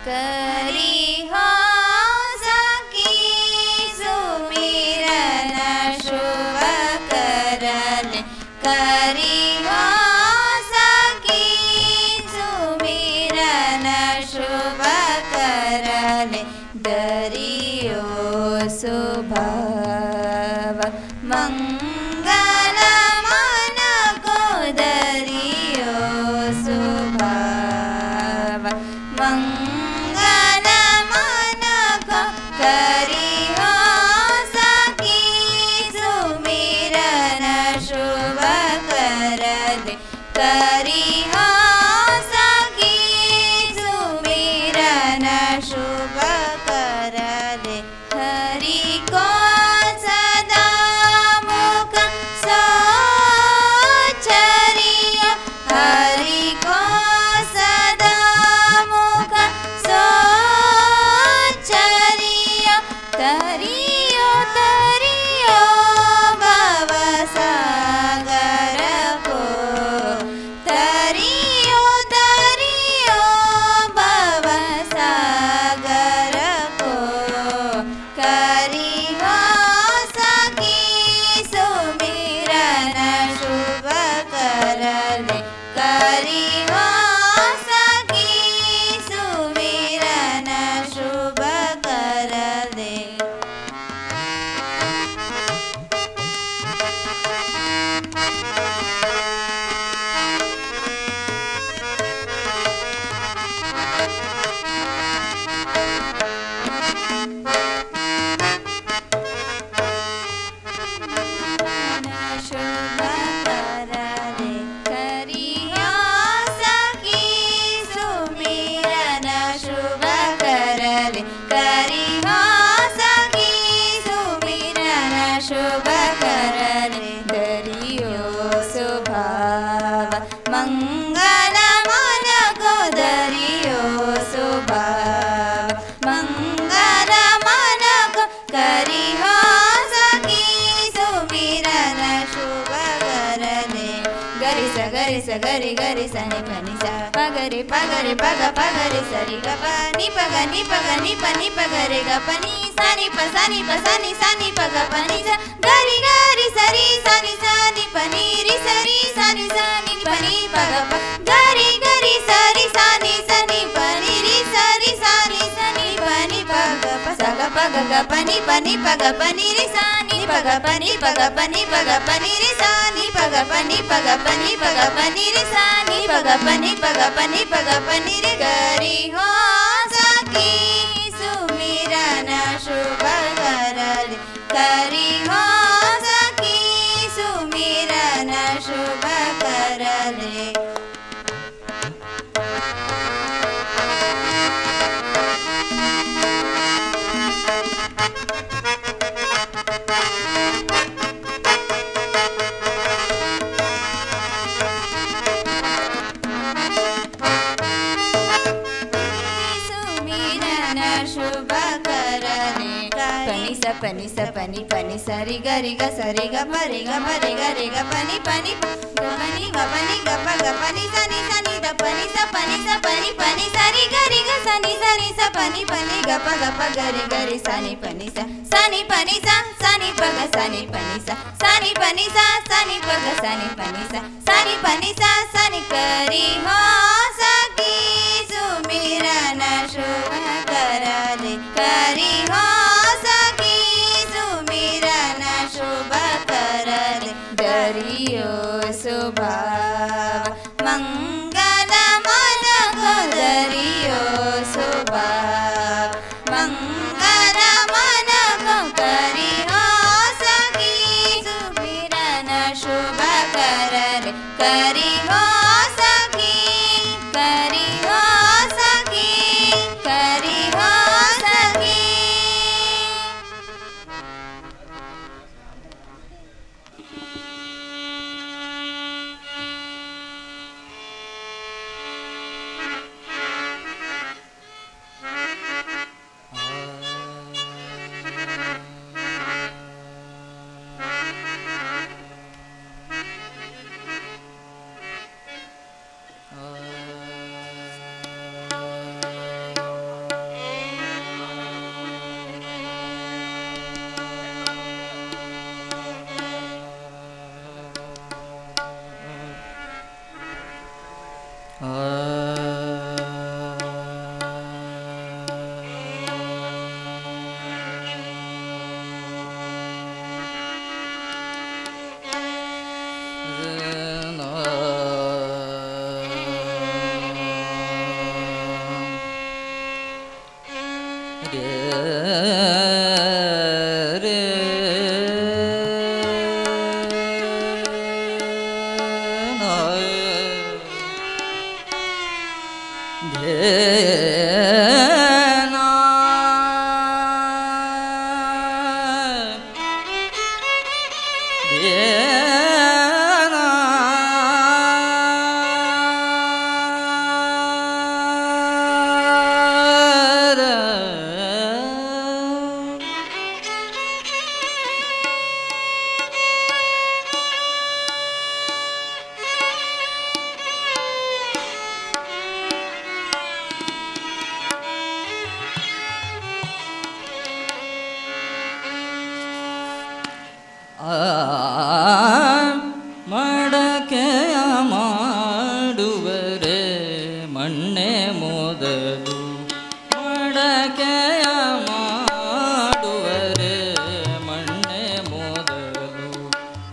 करी हो सखी सुमिरन शुभ करले करी हो सखी सुमिरन शुभ करले दरियो स्वभाव मंगल मन को दरियो स्वभाव मंगल मन को करी हो सखी सुमिरन शुभ करले करी हो सखी सुमिरन शुभ करले हरि को सदा मुख सोचरिया हरि को सदा मुख सोचरिया तरियो तरियो भवसागर को तरियो तरियो भवसागर को करी हो सखी सुमिरन शुभ करले करी हो सखी सुमिरन शुभ करले शुभ करले करी हो सखी सुमिरन शुभ करले करी हो सखी सुमिरन शुभ करले दरियो स्वभाव मंगल मन को दरियो स्वभाव मंगल मन को करी हो सखी सुमिरन शुभ करले गरि स गरि गरि स नि प नि सा पगरि पगरि पग पगरि सरि ग प नि पग नि पग नि प गरे ग प नि सा नि प सा नि प सा नि प ग प नि सा गरि गरि सरि सा नि प नि रि सरि सा नि प नि प ग प गरि गरि सरि सा नि प नि रि सरि सा नि प नि प ग प सा ग प ग प नि प ग प नि रि सा नि प ग प नि प ग प नि प ग प नि रि सा नि प ग प नि प ग प नि प ग प नि रि सा नि प ग प नि प ग प नि प ग प नि रि करी हो सखी सुमिरन शुभ करले करी हो सखी सुमिरन शुभ करले सुमिरन शुभ करले पनि स पनि सरि गरि ग सरि ग परि ग रे ग पनि ग पनि ग पनि ग प ग पनि स नि द पनि स पनि सरि गरि ग सनि स पनि ग प गरि गरि सनि पनि स सनि प ग सनि पनि स सनि पनि स सनि प ग सनि पनि स सनि पनि स सनि करी हो सखी सुमिरन शुभ करले करी हो सखी सुमिरन शुभ करले दरियो स्वभाव मंगल मन को दरियो स्वभाव मंगल मन को करी हो सखी सुमिरन शुभ करले करी हो सखी करी हो सखी करी हो सखी ಮಡಕೆಯ ಮಾಡುವರೆ ಮಣ್ಣೆ ಮೊದಲು ಮಡಕೆಯ ಮಾಡುವರೆ ಮಣ್ಣೆ ಮೊದಲು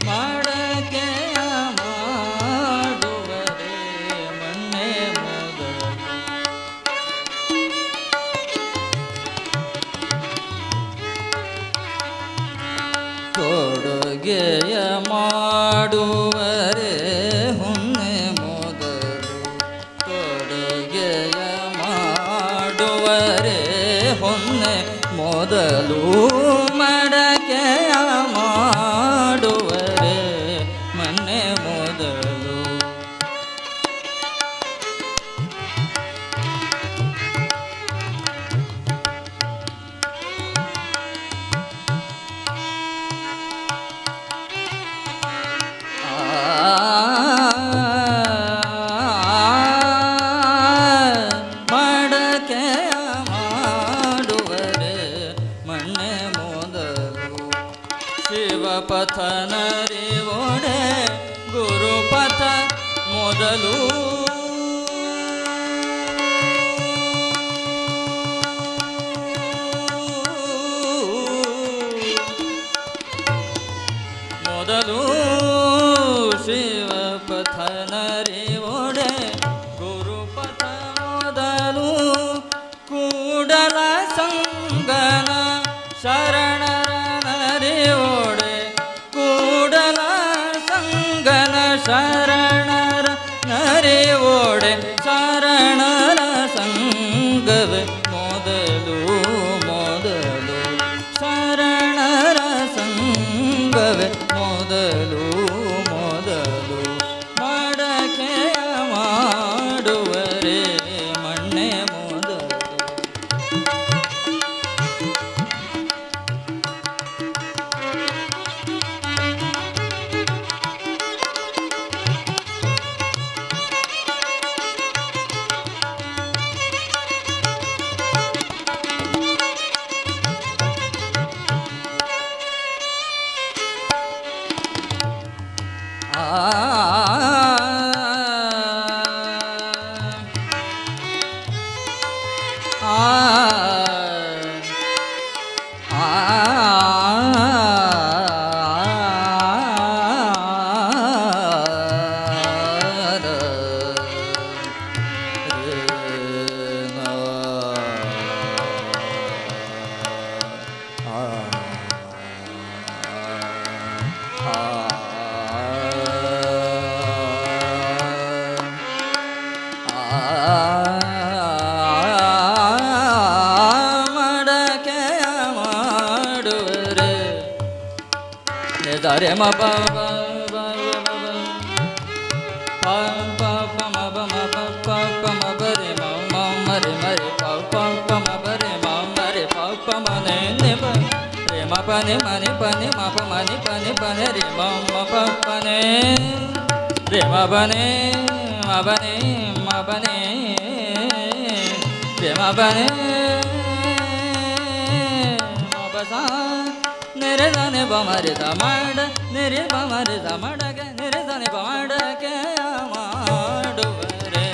ಮಡಕೆಯ ಮಾಡುವರೆ ಮಣ್ಣೆ ಮೊದಲು ಕೊಡುಗೆಯ ಮಾಡುವರೆ ಹೊನ್ನೆ ಮೊದಲು ಕೊಡುಗೆಯ ಮಾಡುವರೆ ಹೊನ್ನೆ ಮೊದಲು ಮಡಕೆಯ ಮಾಡುವರೆ ಮನ್ನೆ ಮೊದಲು ಮಡಕೆಯ ಮಾಡುವರೆ ಮಣ್ಣೆ ಮೊದಲು ಶಿವಪಥ ನರಿವೊಡೆ ಗುರುಪಥ ಮೊದಲು ಮೊದಲು ಶಿವಪಥ ನರಿವೊಡೆ ಗುರುಪಥ ಮೊದಲು ಕೂಡಲ ಸಂಗನ ಶರಣರ ನರಿವೊಡೆ ಕೂಡಲ ಸಂಗನ ಶರಣರ ನರಿವೊಡೆ ಶರಣರ ಸಂಗವೇ ಮೊದಲು ಮೊದಲು ಶರಣರ ಸಂಗವೇ ಮೊದಲು ಮೊದಲು ಮಡಕೆಯ ಮಾಡುವರೆ ಮಣ್ಣೆ ಮೊದಲು ಮಡಕೆಯ ಮಾಡುವರೆ ದರೆ ಮ ಪ ಪ ಪ ಪ ಮ ಪ ಮ ಪ ಪ ಪ ಮ ಪ ರೆ ಮ ಮ ಮ ರೆ ಮ ರೆ ಪ ಪ ಪ ಮ ಪ ರೆ ಮ ಮ ರೆ ಪ ಪ ಮ ನೆ ನೆ ಪ ರೆ ಮ ಪ ನೆ ಮ ನೆ ಪ ನೆ ಮ ಪ ಮ ನೆ ಪ ನೆ ಪ ನೆ ರೆ ಮ ಮ ಪ ಪ ನೆ ರೆ ಮ ಪ ನೆ ಮ ಪ ನೆ ಮ ಪ ನೆ ರೆ ಮ ಪ ನೆ ಮ ಪ ಸಾ ನೆರೆ ದಾನೆ ಬಮರೆ ದಮಡ ನೆರೆ ಬಮರೆ ದಮಡಗೆ ನೆರೆ ದಾನೆ ಬಮಡಗೆ ಮಾಡುವರೆ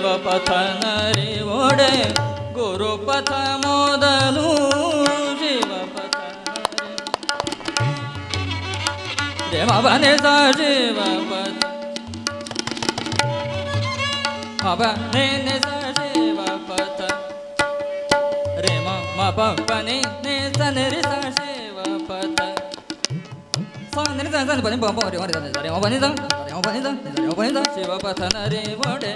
ಶಿವಪಥನರಿ ಒಡೆ ಗುರುಪಥ ಮೊದಲು ಶಿವಪಥನರಿ ರೇಮ ಬನೆ ಸ ಶಿವಪಥ ಮಬ ನೆ ನೆ ಸ ಶಿವಪಥ ರೇಮ ಮಬ ಬನೆ ನೆ ಸ ನೆ ರಿ ಸ ಶಿವಪಥ ಶಿವಪಥನರಿ ಒಡೆ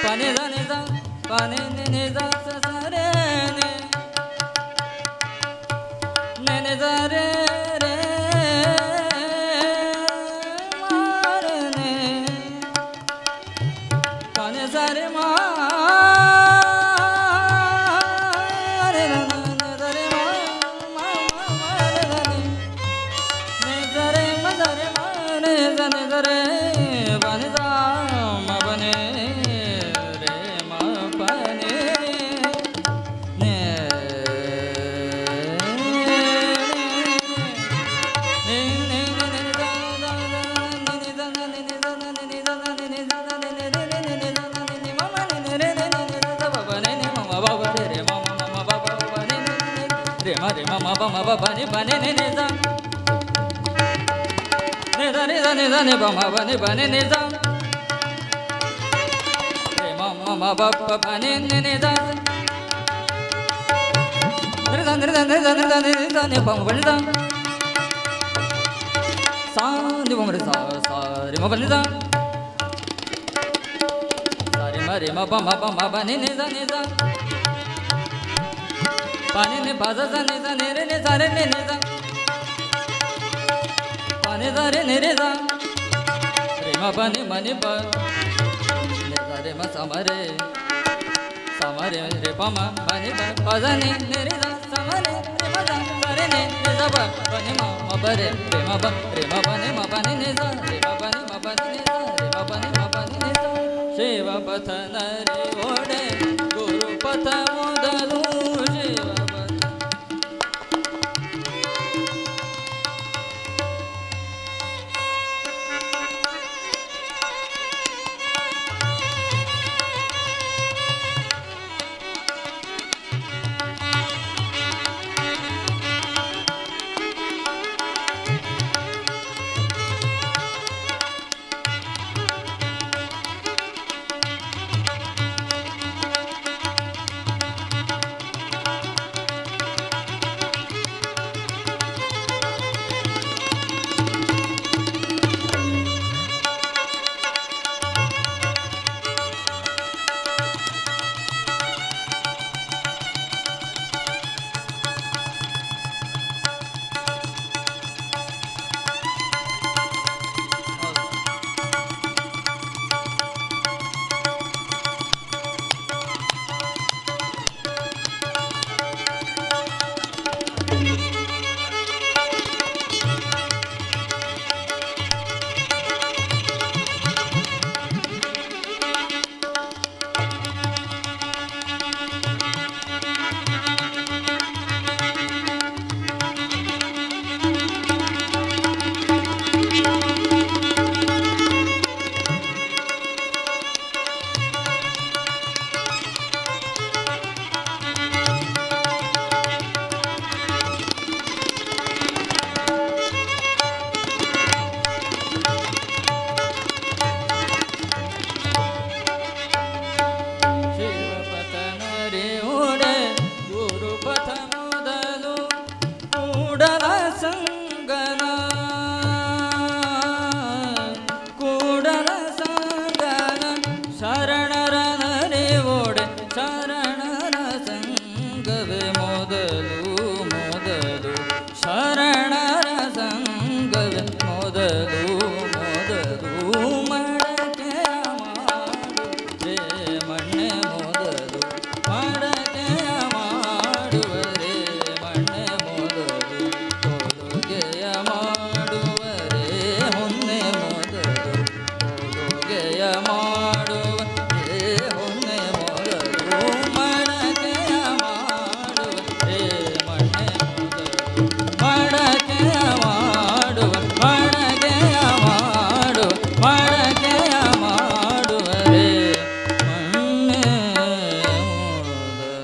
Pane za ne za pane ne za sa sa re ne za re re ma re ne pane za re ma re na ne za re ma re za ne za re ma ne za re pane za bane ne ne za ne za ne ba ma bane ne za re ma ma ba bane ne za re za ne ba ma bane za sa ne ba ma re sa re ma bane za sa re ma ba ma bane ne za pane ne ba za ne za ne re ne za re ne za pane za re ne re za re ma ba ne ba ne za re ma sa ma re re pa ma ba ne ba za ne re za sa ma re ma za re ne za ba ne ma ba re ma ba ne ma ba ne za re ma ba ne za re ma ba ne za ಶಿವಪಥನರಿ ಒಡೆ ಗುರುಪಥ ಮೊದಲು ಮೊದಲು ಮೊದಲು ಮಡಕೆಯ ಮಾಡುವರೆ ಮಣ್ಣೆ ಮೊದಲು ಮಡಕೆಯ ಮಾಡುವರೆ ಮಣ್ಣೆ ಮೊದಲು ಕೊಡುಗೆಯ ಮಾಡುವರೆ ಹೊನ್ನೆ ಮೊದಲು ಕೊಡುಗೆಯ ಮಾಡುವರೆ ಹೊನ್ನೆ ಮೊದಲು ಮಡಕೆಯ ಮಾಡುವರೆ ಮಣ್ಣೆ ಮೊದಲು ಮಡಕೆಯ ಮಾಡುವ ಮಡಕೆಯ ಮಾಡುವ ಮಡಕೆಯ ಮಾಡುವರೆ ಮಣ್ಣೆ ಮೊದಲು.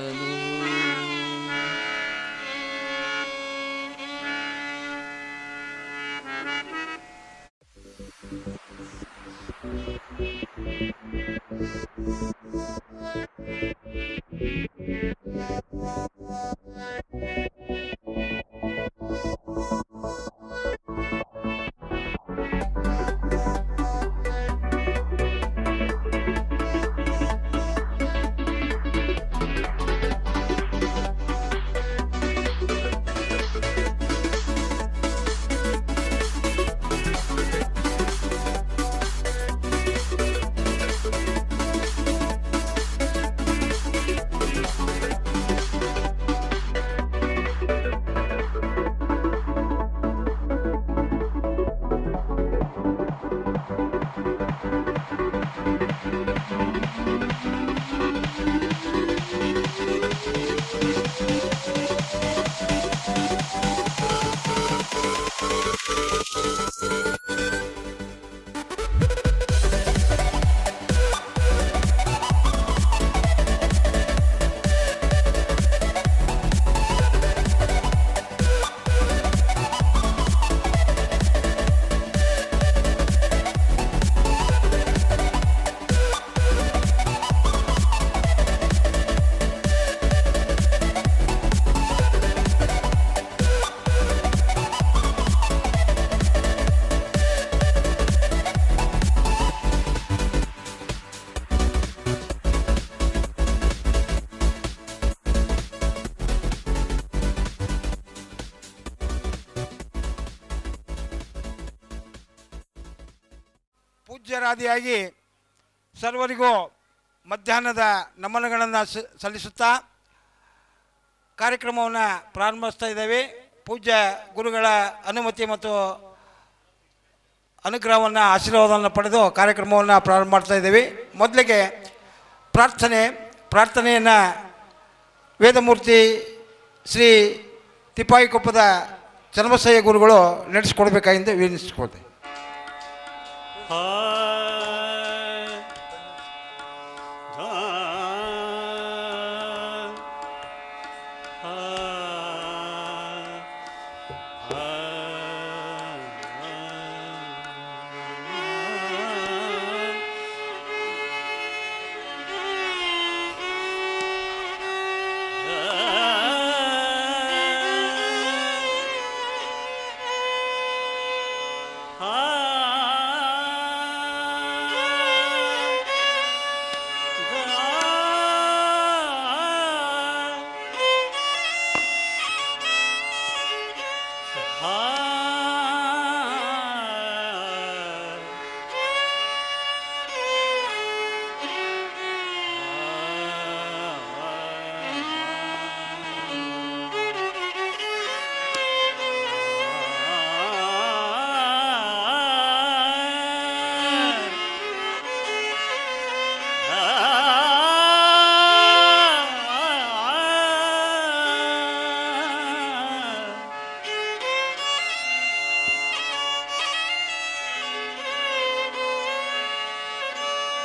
ಪೂಜ್ಯರಾದಿಯಾಗಿ ಸರ್ವರಿಗೂ ಮಧ್ಯಾಹ್ನದ ನಮನಗಳನ್ನು ಸಲ್ಲಿಸುತ್ತಾ ಕಾರ್ಯಕ್ರಮವನ್ನು ಪ್ರಾರಂಭಿಸ್ತಾ ಇದ್ದೇವೆ. ಪೂಜ್ಯ ಗುರುಗಳ ಅನುಮತಿ ಮತ್ತು ಅನುಗ್ರಹವನ್ನು ಆಶೀರ್ವಾದವನ್ನು ಪಡೆದು ಕಾರ್ಯಕ್ರಮವನ್ನು ಪ್ರಾರಂಭ ಮಾಡ್ತಾ ಇದ್ದೇವೆ. ಮೊದಲಿಗೆ ಪ್ರಾರ್ಥನೆಯನ್ನು ವೇದಮೂರ್ತಿ ಶ್ರೀ ತಿಪ್ಪಾಯಿಕೊಪ್ಪದ ಚನ್ನಬಸಯ್ಯ ಗುರುಗಳು ನಡೆಸಿಕೊಡ್ಬೇಕಾಗಿಂದು ವಿನಂತಿಸಿಕೊಳ್ತೇವೆ.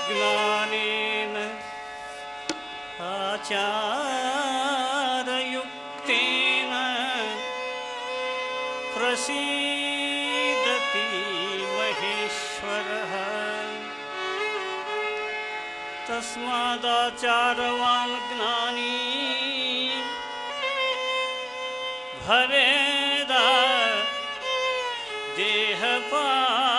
ज्ञानेन आचारयुक्तेन प्रसीदति महेश्वरः तस्मादाचारवान् ज्ञानी भवेद देहपातनम्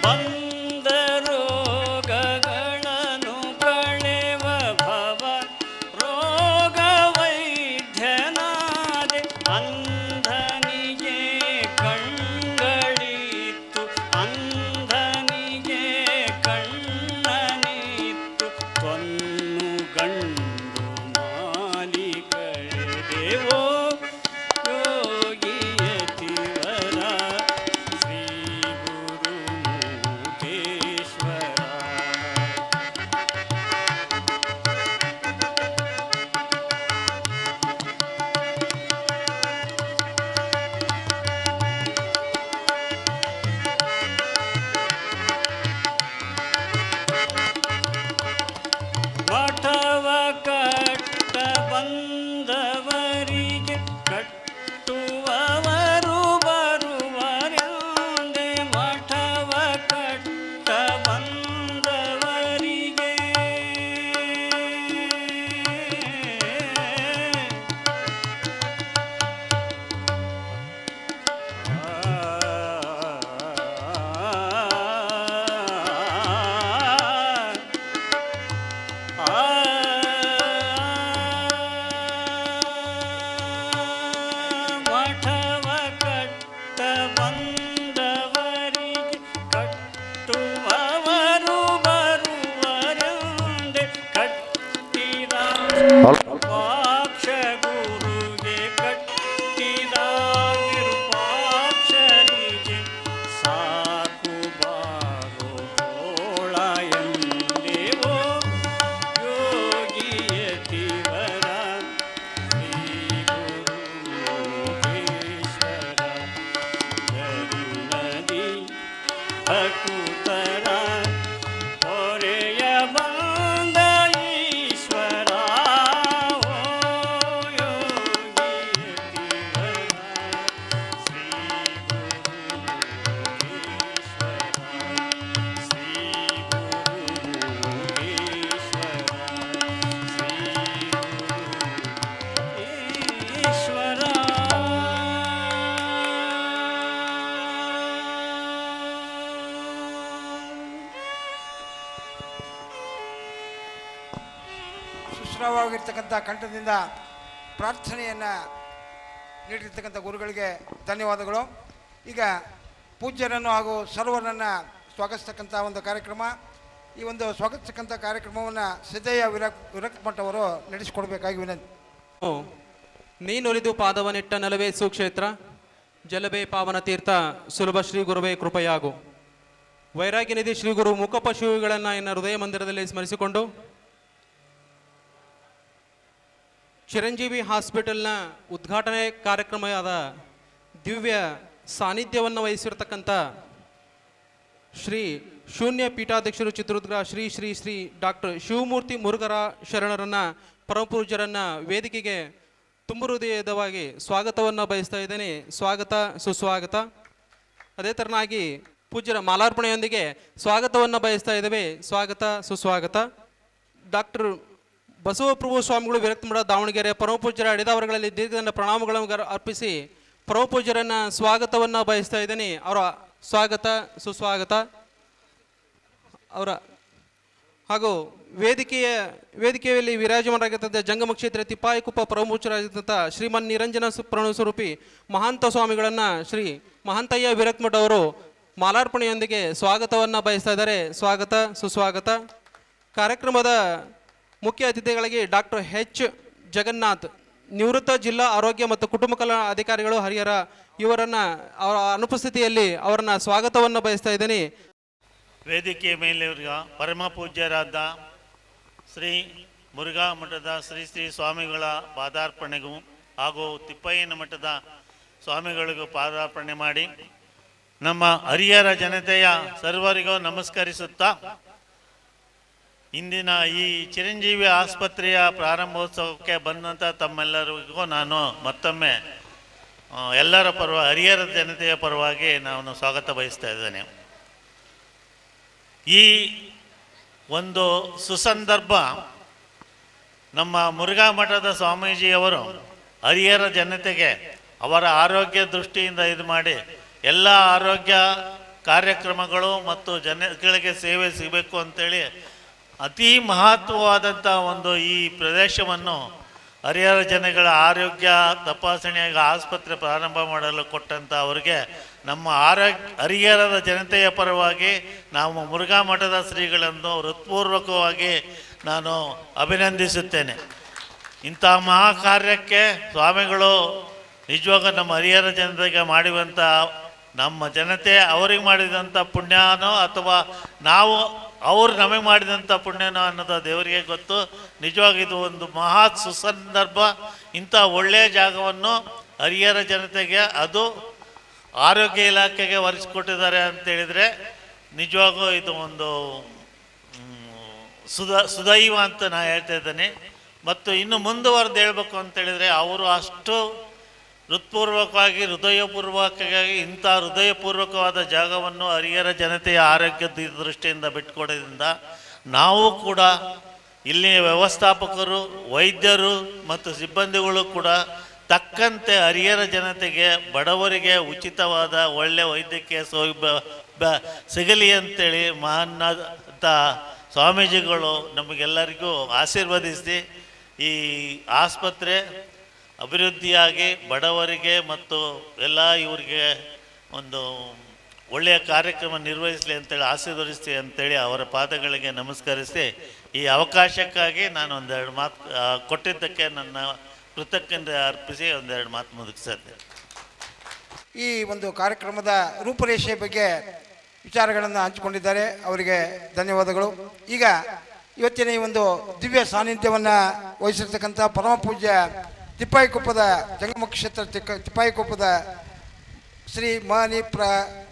ಬಂದ ರೋಗಗಳನ್ನು ಕಳೆವ ಭವ ರೋಗ ವೈದ್ಯನಾದೆ. ಅಂಧನಿಗೆ ಕಣ್ಗಳಿತ್ತು, ಅಂಧನಿಗೆ ಕಣ್ಣನಿತ್ತು, ತೊನ್ನು ಗಂಡು ಮಾಲಿ ಕಳೆದೆವೋ ಯೋಗಿಯತಿವರ ಶ್ರೀ ಗುರು ಮುಖೇಶ್ವರ. ಮಠವ ಕಟ್ಟ ಬಂದವರಿಗೆ ಕಟ್ಟುವವರು ಬರುವರೆಂದೆ. ಮಠವ ಕಟ್ಟ ಬಂದವರಿಗೆ ಮಠವ ಕಟ್ಟ ಬಂದವರಿಗೆ ಕಟ್ಟುವವರು ಬರುವರೆಂದೆ. ಕಟ್ಟಿದ ವಿರೂಪಾಕ್ಷ ಗುರುಗೆ ಕಟ್ಟಿದ ವಿರೂಪಾಕ್ಷರಿಗೆ ಸಾಕು ಬಾರೋ ತೋಳ ಎಂದೆವೋ ಯೋಗಿಯತಿವರ ಶ್ರೀ ಗುರು ಮುಖೇಶ್ವರ. ಗರುನದಿ ಭಕುತರ ಹೊರೆಯ ಬಂದ ಈಶ್ವರ. ಓ ಯೋಗಿಯತಿವರ ಶ್ರೀ ಗುರು ಮುಖೇಶ್ವರ. ಶ್ರೀ ಗುರು ಮುಖೇಶ್ವರ. ಶ್ರೀ ಗುರು ಈಶ್ವರ. ಸುಶ್ರಾವಾಗಿರ್ತಕ್ಕಂಥ ಕಂಠದಿಂದ ಪ್ರಾರ್ಥನೆಯನ್ನು ನೀಡಿರ್ತಕ್ಕಂಥ ಗುರುಗಳಿಗೆ ಧನ್ಯವಾದಗಳು. ಈಗ ಪೂಜ್ಯರನ್ನು ಹಾಗೂ ಸರ್ವರನ್ನು ಸ್ವಾಗತಿಸ್ತಕ್ಕಂಥ ಒಂದು ಕಾರ್ಯಕ್ರಮ. ಈ ಒಂದು ಸ್ವಾಗತಿಸ್ತಕ್ಕಂಥ ಕಾರ್ಯಕ್ರಮವನ್ನು ಸಿದ್ದಯ್ಯ ವಿರಕ್ತ ಮಠವರು ನಡೆಸಿಕೊಡ್ಬೇಕಾಗಿ ವಿನಂತಿ. ನೀನೊಲಿದು ಪಾದವನಿಟ್ಟ ನೆಲವೇ ಸುಕ್ಷೇತ್ರ, ಜಲವೇ ಪಾವನ ತೀರ್ಥ, ಸುಲಭ ಶ್ರೀ ಗುರುವೇ ಕೃಪೆಯಾಗು. ವೈರಾಗ್ಯ ನಿಧಿ ಶ್ರೀ ಗುರು ಮುಖಪಶುಗಳನ್ನು ಇನ್ನು ಹೃದಯ ಮಂದಿರದಲ್ಲಿ ಸ್ಮರಿಸಿಕೊಂಡು ಚಿರಂಜೀವಿ ಹಾಸ್ಪಿಟಲ್ನ ಉದ್ಘಾಟನೆ ಕಾರ್ಯಕ್ರಮವಾದ ದಿವ್ಯ ಸಾನ್ನಿಧ್ಯವನ್ನು ವಹಿಸಿರ್ತಕ್ಕಂಥ ಶ್ರೀ ಶೂನ್ಯ ಪೀಠಾಧ್ಯಕ್ಷರು ಚಿತ್ರದುರ್ಗ ಶ್ರೀ ಶ್ರೀ ಶ್ರೀ ಡಾಕ್ಟರ್ ಶಿವಮೂರ್ತಿ ಮುರುಘರ ಶರಣರನ್ನು ಪರಮಪೂಜ್ಯರನ್ನು ವೇದಿಕೆಗೆ ತುಂಬ ಹೃದಯದವಾಗಿ ಸ್ವಾಗತವನ್ನು ಬಯಸ್ತಾ ಇದ್ದೇನೆ. ಸ್ವಾಗತ ಸುಸ್ವಾಗತ. ಅದೇ ಥರನಾಗಿ ಪೂಜ್ಯರ ಮಾಲಾರ್ಪಣೆಯೊಂದಿಗೆ ಸ್ವಾಗತವನ್ನು ಬಯಸ್ತಾ ಇದ್ದೇವೆ. ಸ್ವಾಗತ ಸುಸ್ವಾಗತ. ಡಾಕ್ಟರ್ ಬಸವಪ್ರಭು ಸ್ವಾಮಿಗಳು ವಿರಕ್ತಮಠ ದಾವಣಗೆರೆ ಪರಮಪೂಜ್ಯರ ಅಡಿದಾವರಗಳಲ್ಲಿ ದೀರ್ಘದಂಡ ಪ್ರಣಾಮಗಳನ್ನು ಅರ್ಪಿಸಿ ಪರಮಪೂಜ್ಯರನ್ನು ಸ್ವಾಗತವನ್ನು ಬಯಸ್ತಾ ಇದ್ದೇನೆ. ಅವರ ಸ್ವಾಗತ ಸುಸ್ವಾಗತ. ಅವರ ಹಾಗೂ ವೇದಿಕೆಯಲ್ಲಿ ವಿರಾಜಮಾನರಾಗಿರ್ತಂಥ ಜಂಗಮ ಕ್ಷೇತ್ರ ತಿಪ್ಪಾಯಿಕುಪ್ಪ ಪರಮಪೂಜ್ಯರಾಗಿರ್ತಂಥ ಶ್ರೀಮನ್ ನಿರಂಜನ ಸ್ವರೂಪಿ ಮಹಾಂತ ಸ್ವಾಮಿಗಳನ್ನು ಶ್ರೀ ಮಹಾಂತಯ್ಯ ವಿರಕ್ತಮಠ ಅವರು ಮಾಲಾರ್ಪಣೆಯೊಂದಿಗೆ ಸ್ವಾಗತವನ್ನು ಬಯಸ್ತಾ ಇದ್ದಾರೆ. ಸ್ವಾಗತ ಸುಸ್ವಾಗತ. ಕಾರ್ಯಕ್ರಮದ ಮುಖ್ಯ ಅತಿಥಿಗಳಿಗೆ ಡಾಕ್ಟರ್ ಎಚ್ ಜಗನ್ನಾಥ್, ನಿವೃತ್ತ ಜಿಲ್ಲಾ ಆರೋಗ್ಯ ಮತ್ತು ಕುಟುಂಬ ಕಲ್ಯಾಣ ಅಧಿಕಾರಿಗಳು, ಹರಿಹರ, ಇವರನ್ನು ಅವರ ಅನುಪಸ್ಥಿತಿಯಲ್ಲಿ ಅವರನ್ನು ಸ್ವಾಗತವನ್ನು ಬಯಸ್ತಾ ಇದ್ದೇನೆ. ವೇದಿಕೆ ಮೇಲಿರುವ ಪರಮ ಪೂಜ್ಯರಾದ ಶ್ರೀ ಮುರುಘಾ ಮಠದ ಶ್ರೀ ಶ್ರೀ ಸ್ವಾಮಿಗಳ ಪಾದಾರ್ಪಣೆಗೂ ಹಾಗೂ ತಿಪ್ಪಯ್ಯನ ಮಠದ ಸ್ವಾಮಿಗಳಿಗೂ ಪಾದಾರ್ಪಣೆ ಮಾಡಿ ನಮ್ಮ ಹರಿಹರ ಜನತೆಯ ಸರ್ವರಿಗೂ ನಮಸ್ಕರಿಸುತ್ತಾ, ಇಂದಿನ ಈ ಚಿರಂಜೀವಿ ಆಸ್ಪತ್ರೆಯ ಪ್ರಾರಂಭೋತ್ಸವಕ್ಕೆ ಬಂದಂಥ ತಮ್ಮೆಲ್ಲರಿಗೂ ನಾನು ಮತ್ತೊಮ್ಮೆ ಎಲ್ಲರ ಹರಿಹರ ಜನತೆಯ ಪರವಾಗಿ ನಾನು ಸ್ವಾಗತ ಬಯಸ್ತಾ ಇದ್ದೇನೆ. ಈ ಒಂದು ಸುಸಂದರ್ಭ ನಮ್ಮ ಮುರುಘಾ ಮಠದ ಸ್ವಾಮೀಜಿಯವರು ಹರಿಹರ ಜನತೆಗೆ ಅವರ ಆರೋಗ್ಯ ದೃಷ್ಟಿಯಿಂದ ಇದು ಮಾಡಿ ಎಲ್ಲ ಆರೋಗ್ಯ ಕಾರ್ಯಕ್ರಮಗಳು ಮತ್ತು ಜನಗಳಿಗೆ ಸೇವೆ ಸಿಗಬೇಕು ಅಂತೇಳಿ ಅತಿ ಮಹತ್ವವಾದಂಥ ಒಂದು ಈ ಪ್ರದೇಶವನ್ನು ಹರಿಹರ ಜನಗಳ ಆರೋಗ್ಯ ತಪಾಸಣೆಯಾಗಿ ಆಸ್ಪತ್ರೆ ಪ್ರಾರಂಭ ಮಾಡಲು ಕೊಟ್ಟಂಥ ಅವರಿಗೆ ನಮ್ಮ ಹರಿಹರದ ಜನತೆಯ ಪರವಾಗಿ ನಾವು ಮುರುಘಾ ಮಠದ ಶ್ರೀಗಳನ್ನು ಹೃತ್ಪೂರ್ವಕವಾಗಿ ನಾನು ಅಭಿನಂದಿಸುತ್ತೇನೆ. ಇಂಥ ಮಹಾ ಕಾರ್ಯಕ್ಕೆ ಸ್ವಾಮಿಗಳು ನಿಜವಾಗ ನಮ್ಮ ಹರಿಹರ ಜನತೆಗೆ ಮಾಡುವಂಥ ನಮ್ಮ ಜನತೆ ಅವ್ರಿಗೆ ಮಾಡಿದಂಥ ಪುಣ್ಯನೋ ಅಥವಾ ನಾವು ಅವ್ರು ನಮಗೆ ಮಾಡಿದಂಥ ಪುಣ್ಯನೋ ಅನ್ನೋದು ದೇವರಿಗೆ ಗೊತ್ತು. ನಿಜವಾಗಿ ಇದು ಒಂದು ಮಹಾ ಸುಸಂದರ್ಭ. ಇಂಥ ಒಳ್ಳೆಯ ಜಾಗವನ್ನು ಹರಿಹರ ಜನತೆಗೆ ಅದು ಆರೋಗ್ಯ ಇಲಾಖೆಗೆ ಒರೆಸಿಕೊಟ್ಟಿದ್ದಾರೆ ಅಂತೇಳಿದರೆ ನಿಜವಾಗೂ ಇದು ಒಂದು ಸುದೈವ ಅಂತ ನಾನು ಹೇಳ್ತಾ ಇದ್ದೇನೆ. ಮತ್ತು ಇನ್ನು ಮುಂದುವರೆದು ಹೇಳ್ಬೇಕು ಅಂತೇಳಿದರೆ ಅವರು ಅಷ್ಟು ಹೃದಯಪೂರ್ವಕವಾಗಿ ಇಂಥ ಹೃದಯಪೂರ್ವಕವಾದ ಜಾಗವನ್ನು ಹರಿಹರ ಜನತೆಯ ಆರೋಗ್ಯದ ದೃಷ್ಟಿಯಿಂದ ಬಿಟ್ಟುಕೊಡೋದ್ರಿಂದ ನಾವು ಕೂಡ ಇಲ್ಲಿನ ವ್ಯವಸ್ಥಾಪಕರು, ವೈದ್ಯರು ಮತ್ತು ಸಿಬ್ಬಂದಿಗಳು ಕೂಡ ತಕ್ಕಂತೆ ಹರಿಹರ ಜನತೆಗೆ, ಬಡವರಿಗೆ ಉಚಿತವಾದ ಒಳ್ಳೆಯ ವೈದ್ಯಕೀಯ ಸೌಲಭ್ಯ ಸಿಗಲಿ ಅಂತೇಳಿ ಮಹಾನ್ನತ ಸ್ವಾಮೀಜಿಗಳು ನಮಗೆಲ್ಲರಿಗೂ ಆಶೀರ್ವದಿಸಿ ಈ ಆಸ್ಪತ್ರೆ ಅಭಿವೃದ್ಧಿಯಾಗಿ ಬಡವರಿಗೆ ಮತ್ತು ಎಲ್ಲ ಇವರಿಗೆ ಒಂದು ಒಳ್ಳೆಯ ಕಾರ್ಯಕ್ರಮ ನಿರ್ವಹಿಸಲಿ ಅಂತೇಳಿ ಆಶೀರ್ವದಿಸಿ ಅಂತೇಳಿ ಅವರ ಪಾದಗಳಿಗೆ ನಮಸ್ಕರಿಸಿ ಈ ಅವಕಾಶಕ್ಕಾಗಿ ನಾನು ಒಂದೆರಡು ಮಾತು ಕೊಟ್ಟಿದ್ದಕ್ಕೆ ನನ್ನ ಕೃತಜ್ಞತೆ ಅರ್ಪಿಸಿ ಒಂದೆರಡು ಮಾತು ಮುಗಿಸಿದ್ದೆ. ಈ ಒಂದು ಕಾರ್ಯಕ್ರಮದ ರೂಪುರೇಷೆ ಬಗ್ಗೆ ವಿಚಾರಗಳನ್ನು ಹಂಚಿಕೊಂಡಿದ್ದಾರೆ, ಅವರಿಗೆ ಧನ್ಯವಾದಗಳು. ಈಗ ಇವತ್ತಿನ ಈ ಒಂದು ದಿವ್ಯ ಸಾನ್ನಿಧ್ಯವನ್ನು ವಹಿಸಿರ್ತಕ್ಕಂಥ ಪರಮ ಪೂಜ್ಯ ತಿಪ್ಪಾಯಿಕೊಪ್ಪದ ಜಂಗಮ ಕ್ಷೇತ್ರ ತಿಪ್ಪಾಯಿಕೊಪ್ಪದ ಶ್ರೀ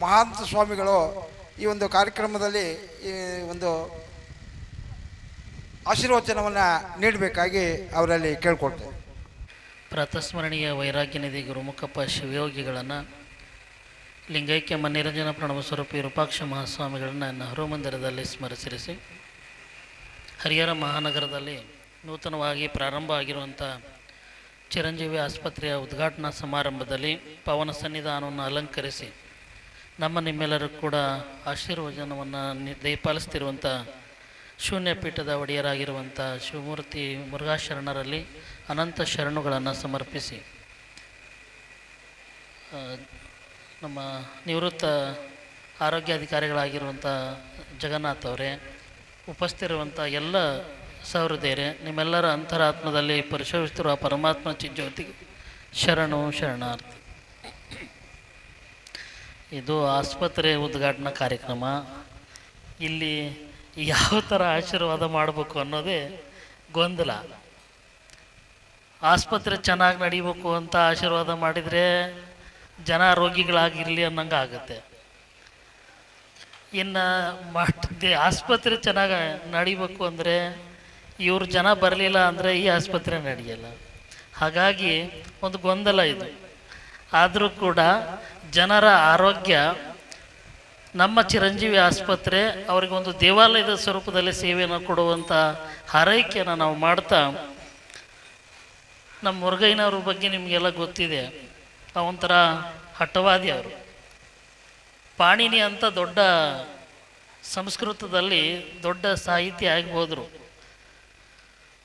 ಮಹಾಂತ ಸ್ವಾಮಿಗಳು ಈ ಒಂದು ಕಾರ್ಯಕ್ರಮದಲ್ಲಿ ಈ ಒಂದು ಆಶೀರ್ವಚನವನ್ನು ನೀಡಬೇಕಾಗಿ ಅವರಲ್ಲಿ ಕೇಳ್ಕೊಳ್ತೇವೆ. ಪ್ರಾತಸ್ಮರಣೀಯ ವೈರಾಗ್ಯ ನಿಧಿ ಗುರುಮುಖಪ್ಪ ಶಿವಯೋಗಿಗಳನ್ನು, ಲಿಂಗೈಕ್ಯ ಮನ್ನಿರಂಜನ ಪ್ರಣವ ಸ್ವರೂಪಿ ವಿರೂಪಾಕ್ಷ ಮಹಾಸ್ವಾಮಿಗಳನ್ನು ನನ್ನ ಹರುಮಂದಿರದಲ್ಲಿ ಸ್ಮರಿಸಿರಿಸಿ, ಹರಿಹರ ಮಹಾನಗರದಲ್ಲಿ ನೂತನವಾಗಿ ಪ್ರಾರಂಭ ಆಗಿರುವಂಥ ಚಿರಂಜೀವಿ ಆಸ್ಪತ್ರೆಯ ಉದ್ಘಾಟನಾ ಸಮಾರಂಭದಲ್ಲಿ ಪವನ ಸನ್ನಿಧಾನವನ್ನು ಅಲಂಕರಿಸಿ ನಮ್ಮ ನಿಮ್ಮೆಲ್ಲರೂ ಕೂಡ ಆಶೀರ್ವಚನವನ್ನು ದಯಪಾಲಿಸ್ತಿರುವಂಥ ಶೂನ್ಯ ಪೀಠದ ಒಡೆಯರಾಗಿರುವಂಥ ಶಿವಮೂರ್ತಿ ಮುರುಘಾ ಶರಣರಲ್ಲಿ ಅನಂತ ಶರಣುಗಳನ್ನು ಸಮರ್ಪಿಸಿ, ನಮ್ಮ ನಿವೃತ್ತ ಆರೋಗ್ಯಾಧಿಕಾರಿಗಳಾಗಿರುವಂಥ ಜಗನ್ನಾಥ್ ಅವರೇ, ಉಪಸ್ಥಿತಿರುವಂಥ ಎಲ್ಲ ಸಹೃದಯರೇ, ನಿಮ್ಮೆಲ್ಲರ ಅಂತರಾತ್ಮದಲ್ಲಿ ಪರಿಶೋಧಿಸುತ್ತಿರುವ ಪರಮಾತ್ಮ ಚಿಜ್ಯೋತಿಗೆ ಶರಣು ಶರಣಾರ್ಥಿ. ಇದು ಆಸ್ಪತ್ರೆ ಉದ್ಘಾಟನಾ ಕಾರ್ಯಕ್ರಮ. ಇಲ್ಲಿ ಯಾವ ಥರ ಆಶೀರ್ವಾದ ಮಾಡಬೇಕು ಅನ್ನೋದೇ ಗೊಂದಲ. ಆಸ್ಪತ್ರೆ ಚೆನ್ನಾಗಿ ನಡಿಬೇಕು ಅಂತ ಆಶೀರ್ವಾದ ಮಾಡಿದರೆ ಜನ ರೋಗಿಗಳಾಗಿರಲಿ ಅನ್ನಂಗೆ ಆಗುತ್ತೆ. ಇನ್ನು ಆಸ್ಪತ್ರೆ ಚೆನ್ನಾಗಿ ನಡಿಬೇಕು ಅಂದರೆ ಇವ್ರು ಜನ ಬರಲಿಲ್ಲ ಅಂದರೆ ಈ ಆಸ್ಪತ್ರೆ ನಡೆಯಲ್ಲ. ಹಾಗಾಗಿ ಒಂದು ಗೊಂದಲ ಇದು. ಆದರೂ ಕೂಡ ಜನರ ಆರೋಗ್ಯ ನಮ್ಮ ಚಿರಂಜೀವಿ ಆಸ್ಪತ್ರೆ ಅವರಿಗೊಂದು ದೇವಾಲಯದ ಸ್ವರೂಪದಲ್ಲಿ ಸೇವೆಯನ್ನು ಕೊಡುವಂಥ ಹಾರೈಕೆಯನ್ನು ನಾವು ಮಾಡ್ತಾ, ನಮ್ಮ ಮುರುಗಯ್ಯನವ್ರ ಬಗ್ಗೆ ನಿಮಗೆಲ್ಲ ಗೊತ್ತಿದೆ. ಒಂಥರ ಹಠವಾದಿ ಅವರು. ಪಾಣಿನಿ ಅಂತ ದೊಡ್ಡ ಸಂಸ್ಕೃತದಲ್ಲಿ ದೊಡ್ಡ ಸಾಹಿತಿ ಆಗಿ ಹೋದರು.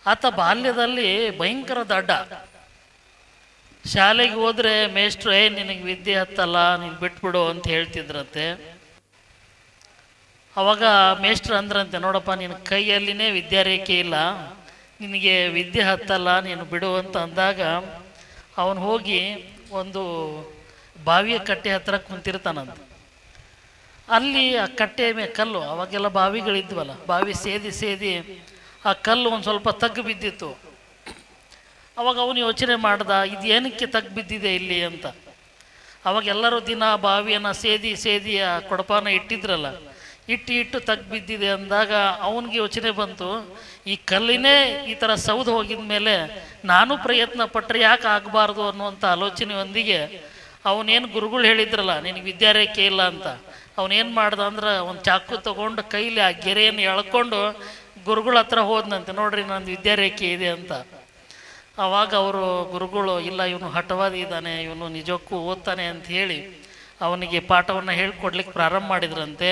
ಆತ ಬಾಲ್ಯದಲ್ಲಿ ಭಯಂಕರ ದಡ್ಡ. ಶಾಲೆಗೆ ಹೋದರೆ ಮೇಷ್ಟ್ರು ನಿನಗೆ ವಿದ್ಯೆ ಹತ್ತಲ್ಲ, ನೀನು ಬಿಟ್ಬಿಡು ಅಂತ ಹೇಳ್ತಿದ್ರಂತೆ. ಅವಾಗ ಮೇಷ್ಟ್ರು ಅಂದ್ರಂತೆ, ನೋಡಪ್ಪ ನಿನ್ನ ಕೈಯಲ್ಲಿನೇ ವಿದ್ಯಾರೇಖೆ ಇಲ್ಲ, ನಿನಗೆ ವಿದ್ಯೆ ಹತ್ತಲ್ಲ, ನೀನು ಬಿಡು ಅಂತ ಅಂದಾಗ ಅವನು ಹೋಗಿ ಒಂದು ಬಾವಿಯ ಕಟ್ಟೆ ಹತ್ರ ಕುಂತಿರ್ತಾನಂತ. ಅಲ್ಲಿ ಆ ಕಟ್ಟೆ ಕಲ್ಲು, ಅವಾಗೆಲ್ಲ ಬಾವಿಗಳಿದ್ವಲ್ಲ, ಬಾವಿ ಸೇದಿ ಆ ಕಲ್ಲು ಒಂದು ಸ್ವಲ್ಪ ತಗ್ಗು ಬಿದ್ದಿತ್ತು. ಅವಾಗ ಅವನು ಯೋಚನೆ ಮಾಡ್ದ, ಇದು ಏನಕ್ಕೆ ತಗ್ಗು ಬಿದ್ದಿದೆ ಇಲ್ಲಿ ಅಂತ. ಅವಾಗ ಎಲ್ಲರೂ ದಿನ ಬಾವಿಯನ್ನು ಸೇದಿ ಆ ಕೊಡಪಾನ ಇಟ್ಟಿದ್ರಲ್ಲ, ಇಟ್ಟು ತಗ್ಗು ಬಿದ್ದಿದೆ ಅಂದಾಗ ಅವನಿಗೆ ಯೋಚನೆ ಬಂತು, ಈ ಕಲ್ಲಿನೇ ಈ ಥರ ಸೌದು ಹೋಗಿದ ಮೇಲೆ ನಾನು ಪ್ರಯತ್ನ ಪಟ್ಟರೆ ಯಾಕೆ ಆಗಬಾರ್ದು ಅನ್ನುವಂಥ ಆಲೋಚನೆಯೊಂದಿಗೆ ಅವನೇನು ಗುರುಗಳು ಹೇಳಿದ್ರಲ್ಲ ನಿನಗೆ ವಿದ್ಯಾರೇಖೆ ಇಲ್ಲ ಅಂತ, ಅವನೇನು ಮಾಡ್ದ ಅಂದ್ರೆ ಒಂದು ಚಾಕು ತೊಗೊಂಡು ಕೈಲಿ ಆ ಗೆರೆಯನ್ನು ಎಳ್ಕೊಂಡು ಗುರುಗಳ ಹತ್ರ ಹೋದ್ನಂತೆ, ನೋಡ್ರಿ ನಂದು ವಿದ್ಯಾರೇಖೆ ಇದೆ ಅಂತ. ಆವಾಗ ಅವರು ಗುರುಗಳು, ಇಲ್ಲ ಇವನು ಹಠವಾದಿ ಇದ್ದಾನೆ, ಇವನು ನಿಜಕ್ಕೂ ಓದ್ತಾನೆ ಅಂತ ಹೇಳಿ ಅವನಿಗೆ ಪಾಠವನ್ನು ಹೇಳ್ಕೊಡ್ಲಿಕ್ಕೆ ಪ್ರಾರಂಭ ಮಾಡಿದ್ರಂತೆ.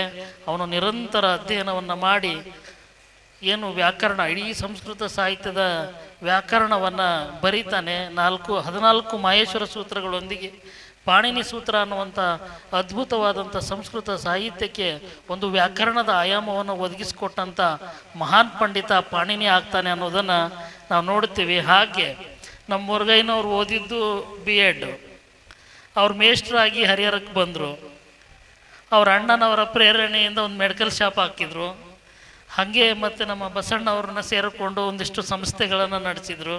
ಅವನು ನಿರಂತರ ಅಧ್ಯಯನವನ್ನು ಮಾಡಿ ಏನು ವ್ಯಾಕರಣ, ಇಡೀ ಸಂಸ್ಕೃತ ಸಾಹಿತ್ಯದ ವ್ಯಾಕರಣವನ್ನು ಬರೀತಾನೆ. 14 ಮಾಹೇಶ್ವರ ಸೂತ್ರಗಳೊಂದಿಗೆ ಪಾಣಿನಿ ಸೂತ್ರ ಅನ್ನುವಂಥ ಅದ್ಭುತವಾದಂಥ ಸಂಸ್ಕೃತ ಸಾಹಿತ್ಯಕ್ಕೆ ಒಂದು ವ್ಯಾಕರಣದ ಆಯಾಮವನ್ನು ಒದಗಿಸಿಕೊಟ್ಟಂಥ ಮಹಾನ್ ಪಂಡಿತ ಪಾಣಿನಿ ಆಗ್ತಾನೆ ಅನ್ನೋದನ್ನು ನಾವು ನೋಡ್ತೀವಿ. ಹಾಗೆ ನಮ್ಮ ಮುರುಗಯ್ಯನವ್ರು ಓದಿದ್ದು B.Ed. ಅವ್ರು ಮೇಷ್ಟ್ರಾಗಿ ಹರಿಹರಕ್ಕೆ ಬಂದರು. ಅವ್ರ ಅಣ್ಣನವರ ಪ್ರೇರಣೆಯಿಂದ ಒಂದು ಮೆಡಿಕಲ್ ಶಾಪ್ ಹಾಕಿದ್ರು. ಹಾಗೆ ಮತ್ತು ನಮ್ಮ ಬಸಣ್ಣವ್ರನ್ನ ಸೇರಿಕೊಂಡು ಒಂದಿಷ್ಟು ಸಂಸ್ಥೆಗಳನ್ನು ನಡೆಸಿದರು.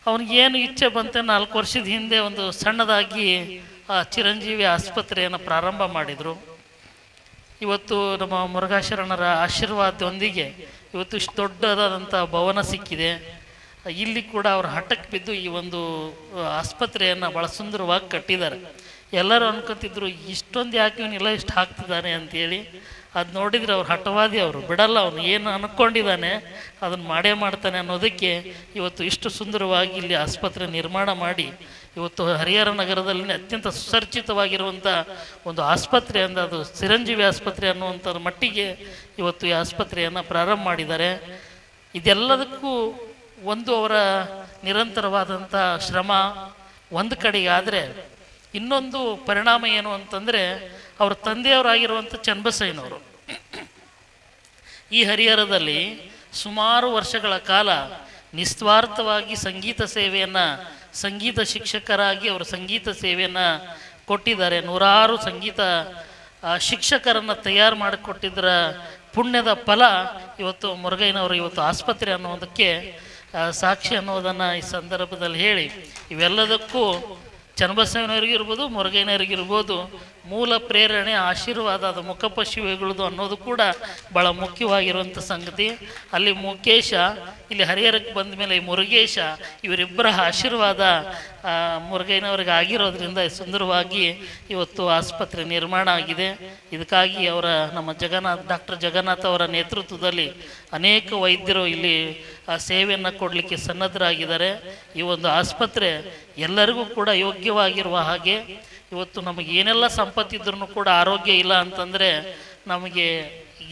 ಅವನಿಗೇನು ಇಚ್ಛೆ ಬಂತೆ 4 ವರ್ಷದ ಹಿಂದೆ ಒಂದು ಸಣ್ಣದಾಗಿ ಚಿರಂಜೀವಿ ಆಸ್ಪತ್ರೆಯನ್ನು ಪ್ರಾರಂಭ ಮಾಡಿದರು. ಇವತ್ತು ನಮ್ಮ ಮುರುಘಾಶರಣರ ಆಶೀರ್ವಾದದೊಂದಿಗೆ ಇವತ್ತು ಇಷ್ಟು ದೊಡ್ಡದಾದಂಥ ಭವನ ಸಿಕ್ಕಿದೆ. ಇಲ್ಲಿ ಕೂಡ ಅವರು ಹಠಕ್ಕೆ ಬಿದ್ದು ಈ ಒಂದು ಆಸ್ಪತ್ರೆಯನ್ನು ಭಾಳ ಸುಂದರವಾಗಿ ಕಟ್ಟಿದ್ದಾರೆ. ಎಲ್ಲರೂ ಅನ್ಕೊತಿದ್ರು ಇಷ್ಟೊಂದು ಯಾಕೆ ಇವನೆಲ್ಲ ಇಷ್ಟು ಹಾಕ್ತಿದ್ದಾನೆ ಅಂತೇಳಿ. ಅದು ನೋಡಿದರೆ ಅವ್ರು ಹಠವಾದಿ, ಅವರು ಬಿಡಲ್ಲ, ಅವನು ಏನು ಅಂದ್ಕೊಂಡಿದ್ದಾನೆ ಅದನ್ನು ಮಾಡೇ ಮಾಡ್ತಾನೆ ಅನ್ನೋದಕ್ಕೆ ಇವತ್ತು ಇಷ್ಟು ಸುಂದರವಾಗಿ ಇಲ್ಲಿ ಆಸ್ಪತ್ರೆ ನಿರ್ಮಾಣ ಮಾಡಿ ಇವತ್ತು ಹರಿಹರ ನಗರದಲ್ಲಿ ಅತ್ಯಂತ ಸುಸರ್ಜಿತವಾಗಿರುವಂಥ ಒಂದು ಆಸ್ಪತ್ರೆ ಅಂದರೆ ಅದು ಚಿರಂಜೀವಿ ಆಸ್ಪತ್ರೆ ಅನ್ನುವಂಥದ್ರ ಮಟ್ಟಿಗೆ ಇವತ್ತು ಈ ಆಸ್ಪತ್ರೆಯನ್ನು ಪ್ರಾರಂಭ ಮಾಡಿದ್ದಾರೆ. ಇದೆಲ್ಲದಕ್ಕೂ ಒಂದು ಅವರ ನಿರಂತರವಾದಂಥ ಶ್ರಮ ಒಂದು ಕಡೆಗೆ ಆದರೆ, ಇನ್ನೊಂದು ಪರಿಣಾಮ ಏನು ಅಂತಂದರೆ ಅವ್ರ ತಂದೆಯವರಾಗಿರುವಂಥ ಚನ್ನಬಸಯ್ಯನವರು ಈ ಹರಿಹರದಲ್ಲಿ ಸುಮಾರು ವರ್ಷಗಳ ಕಾಲ ನಿಸ್ವಾರ್ಥವಾಗಿ ಸಂಗೀತ ಸೇವೆಯನ್ನು, ಸಂಗೀತ ಶಿಕ್ಷಕರಾಗಿ ಅವರು ಸಂಗೀತ ಸೇವೆಯನ್ನು ಕೊಟ್ಟಿದ್ದಾರೆ. 100 ಸಂಗೀತ ಶಿಕ್ಷಕರನ್ನು ತಯಾರು ಮಾಡಿಕೊಟ್ಟಿದ್ದರ ಪುಣ್ಯದ ಫಲ ಇವತ್ತು ಮುರುಗಯ್ಯನವರು ಇವತ್ತು ಆಸ್ಪತ್ರೆ ಅನ್ನೋದಕ್ಕೆ ಸಾಕ್ಷಿ ಅನ್ನೋದನ್ನು ಈ ಸಂದರ್ಭದಲ್ಲಿ ಹೇಳಿ, ಇವೆಲ್ಲದಕ್ಕೂ ಚನ್ನಬಸವನವರಿಗಿರ್ಬೋದು, ಮುರುಗಯ್ಯನವರಿಗಿರ್ಬೋದು ಮೂಲ ಪ್ರೇರಣೆ ಆಶೀರ್ವಾದ ಅದು ಮುಖಪ್ಪ ಶಿವೆಗಳದು ಅನ್ನೋದು ಕೂಡ ಭಾಳ ಮುಖ್ಯವಾಗಿರುವಂಥ ಸಂಗತಿ. ಅಲ್ಲಿ ಮುಖೇಶ ಇಲ್ಲಿ ಹರಿಹರಕ್ಕೆ ಬಂದ ಮೇಲೆ ಈ ಮುರುಗೇಶ, ಇವರಿಬ್ಬರ ಆಶೀರ್ವಾದ ಮುರುಗಯ್ಯನವ್ರಿಗೆ ಆಗಿರೋದ್ರಿಂದ ಸುಂದರವಾಗಿ ಇವತ್ತು ಆಸ್ಪತ್ರೆ ನಿರ್ಮಾಣ ಆಗಿದೆ. ಇದಕ್ಕಾಗಿ ಅವರ ನಮ್ಮ ಡಾಕ್ಟರ್ ಜಗನ್ನಾಥ್ ಅವರ ನೇತೃತ್ವದಲ್ಲಿ ಅನೇಕ ವೈದ್ಯರು ಇಲ್ಲಿ ಸೇವೆಯನ್ನು ಕೊಡಲಿಕ್ಕೆ ಸನ್ನದ್ಧರಾಗಿದ್ದಾರೆ. ಈ ಒಂದು ಆಸ್ಪತ್ರೆ ಎಲ್ಲರಿಗೂ ಕೂಡ ಯೋಗ್ಯವಾಗಿರುವ ಹಾಗೆ, ಇವತ್ತು ನಮಗೆ ಏನೆಲ್ಲ ಸಂಪತ್ತಿದ್ರೂ ಕೂಡ ಆರೋಗ್ಯ ಇಲ್ಲ ಅಂತಂದರೆ ನಮಗೆ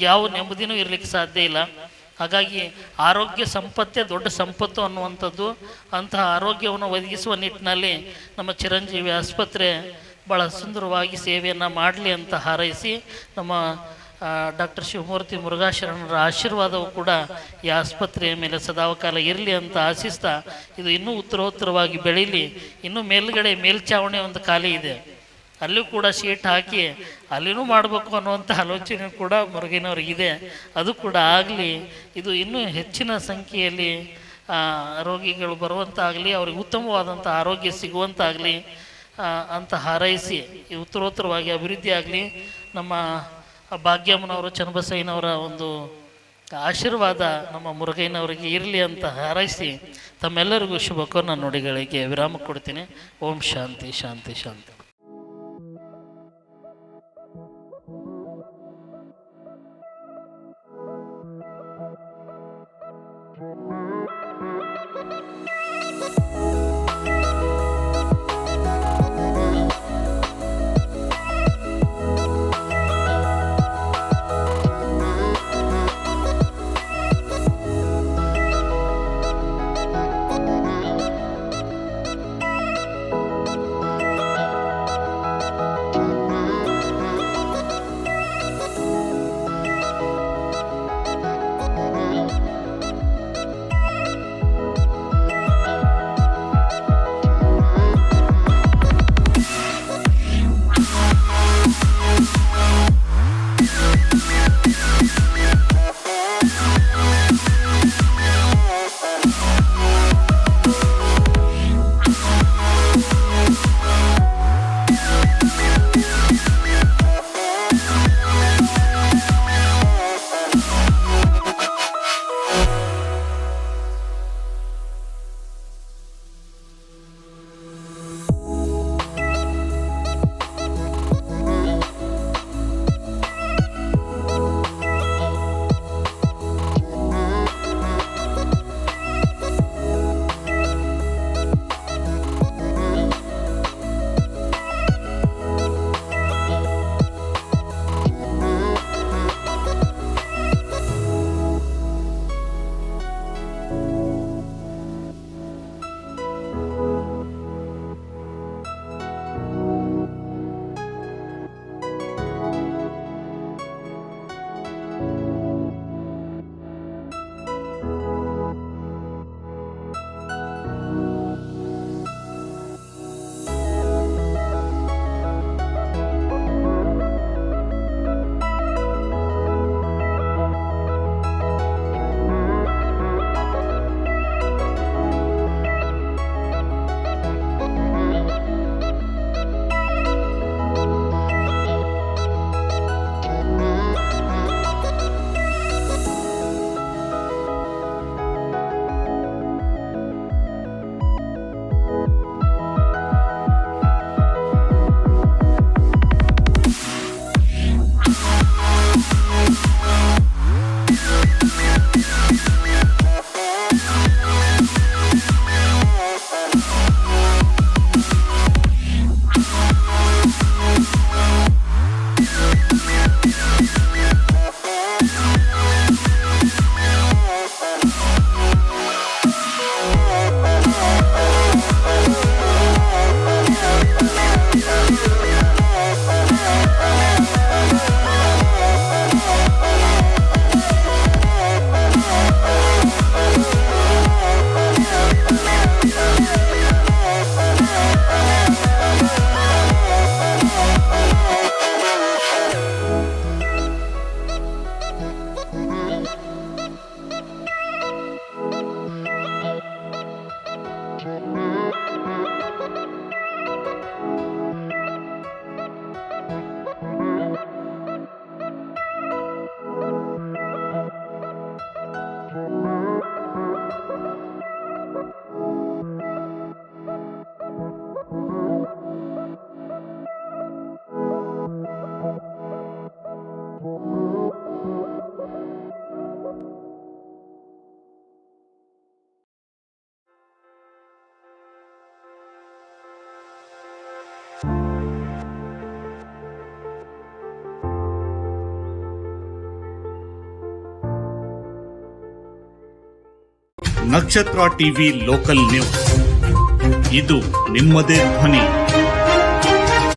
ಯಾವ ನೆಮ್ಮದಿನೂ ಇರಲಿಕ್ಕೆ ಸಾಧ್ಯ ಇಲ್ಲ. ಹಾಗಾಗಿ ಆರೋಗ್ಯ ಸಂಪತ್ತೇ ದೊಡ್ಡ ಸಂಪತ್ತು ಅನ್ನುವಂಥದ್ದು. ಅಂತಹ ಆರೋಗ್ಯವನ್ನು ಒದಗಿಸುವ ನಿಟ್ಟಿನಲ್ಲಿ ನಮ್ಮ ಚಿರಂಜೀವಿ ಆಸ್ಪತ್ರೆ ಭಾಳ ಸುಂದರವಾಗಿ ಸೇವೆಯನ್ನು ಮಾಡಲಿ ಅಂತ ಹಾರೈಸಿ, ನಮ್ಮ ಡಾಕ್ಟರ್ ಶಿವಮೂರ್ತಿ ಮುರುಘಾಶರಣರ ಆಶೀರ್ವಾದವು ಕೂಡ ಈ ಆಸ್ಪತ್ರೆಯ ಮೇಲೆ ಸದಾಕಾಲ ಇರಲಿ ಅಂತ ಆಶಿಸ್ತಾ, ಇದು ಇನ್ನೂ ಉತ್ತರೋತ್ತರವಾಗಿ ಬೆಳೀಲಿ. ಇನ್ನೂ ಮೇಲ್ಗಡೆ ಮೇಲ್ಛಾವಣಿ ಒಂದು ಖಾಲಿ ಇದೆ, ಅಲ್ಲೂ ಕೂಡ ಶೀಟ್ ಹಾಕಿ ಅಲ್ಲಿನೂ ಮಾಡಬೇಕು ಅನ್ನುವಂಥ ಆಲೋಚನೆ ಕೂಡ ಮುರುಗಯ್ಯನವ್ರಿಗಿದೆ. ಅದು ಕೂಡ ಆಗಲಿ. ಇದು ಇನ್ನೂ ಹೆಚ್ಚಿನ ಸಂಖ್ಯೆಯಲ್ಲಿ ರೋಗಿಗಳು ಬರುವಂತಾಗಲಿ, ಅವ್ರಿಗೆ ಉತ್ತಮವಾದಂಥ ಆರೋಗ್ಯ ಸಿಗುವಂತಾಗಲಿ ಅಂತ ಹಾರೈಸಿ ಈ ಉತ್ತರೋತ್ತರವಾಗಿ ಅಭಿವೃದ್ಧಿ ಆಗಲಿ. ನಮ್ಮ ಭಾಗ್ಯಮ್ಮನವರು ಚನ್ನಬಸಯ್ಯನವರ ಒಂದು ಆಶೀರ್ವಾದ ನಮ್ಮ ಮುರುಗಯ್ಯನವರಿಗೆ ಇರಲಿ ಅಂತ ಹಾರೈಸಿ ತಮ್ಮೆಲ್ಲರಿಗೂ ಶುಭಕೋನ ನುಡಿಗಳಿಗೆ ವಿರಾಮ ಕೊಡ್ತೀನಿ. ಓಂ ಶಾಂತಿ ಶಾಂತಿ ಶಾಂತಿ. ನಕ್ಷತ್ರ ಟಿವಿ ಲೋಕಲ್ ನ್ಯೂಸ್, ಇದು ನಿಮ್ಮದೇ ಧ್ವನಿ.